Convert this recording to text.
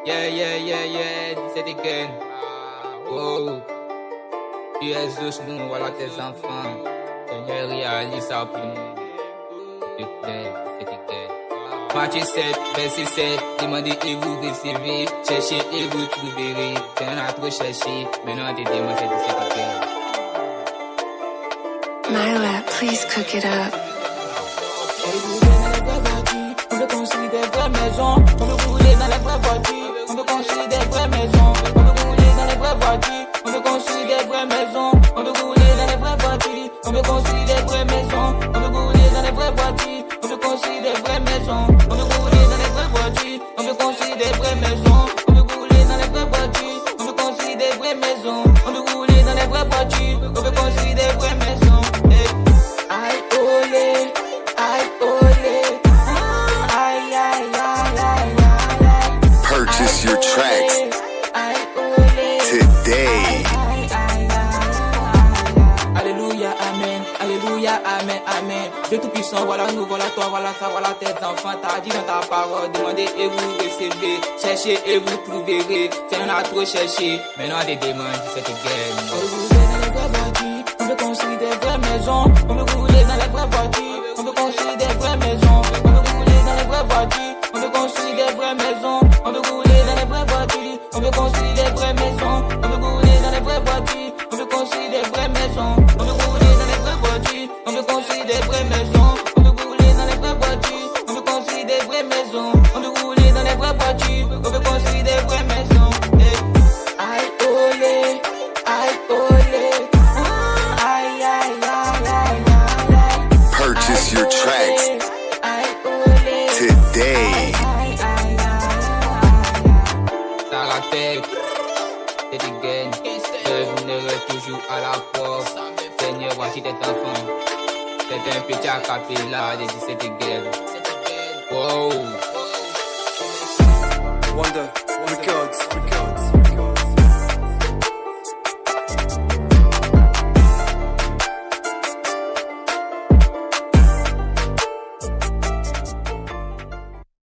Yeah, c'est des gains. Oh, Jesus, nous, voilà tes enfants. Seigneur, réalise ça pour nous. S'il te plaît, c'est des gains. Matthieu 7, verset 7, demandez et vous recevez, cherchez et vous trouverez. C'est un trop cherché, maintenant t'es demandé, c'est des gains. Myla, please cook it up. On veut construire des vraies maisons, on veut rouler dans les vraies voitures, on veut construire des vraies maisons, on veut rouler dans les vraies voitures, on veut construire des vraies maisons, on veut rouler dans les vraies voitures, on veut construire des vraies maisons, on veut rouler dans les vraies voitures, on veut construire des vraies maisons, on veut rouler dans les vraies voitures, on veut construire des vraies maisons, on veut rouler dans les vraies voitures, on veut construire des vraies maisons, on veut rouler dans les vraies voitures, on veut construire des vraies maisons. Aïe olé, aïe olé. Purchase your tracks today. Alléluia, amen, alléluia, amen, amen. Dieu tout-puissant, voilà nous, voilà toi, voilà ça, voilà tes enfants. T'as dit dans ta parole, demandez et vous recevez, cherchez et vous trouverez. C'est un a trop cherché, maintenant des demandes, c'est une guerre. On veut rouler dans les vraies voitures, on veut construire des vraies maisons, on veut rouler dans les vraies voitures, on veut construire des vraies maisons, on veut rouler dans les vraies voitures, on veut construire des vraies maisons, on veut rouler dans les vraies voitures, on veut construire des vraies maisons, on veut rouler dans les vraies voitures, on veut construire des vraies maisons, on veut rouler dans les vraies voitures, on veut construire des vraies maisons, on veut rouler dans les vraies voitures, on veut construire des vraies maisons, on veut rouler dans les vraies voitures, on veut construire des vraies maisons. Aïe olé, aïe olé, aïe aïe aïe aïe aïe. Purchase your tracks today. Ça rappelle, c'est des gains. Je viendrai toujours à la porte. Seigneur, voici tes enfants. C'est un petit acapella de 17 gains. Wow. Wonder Records.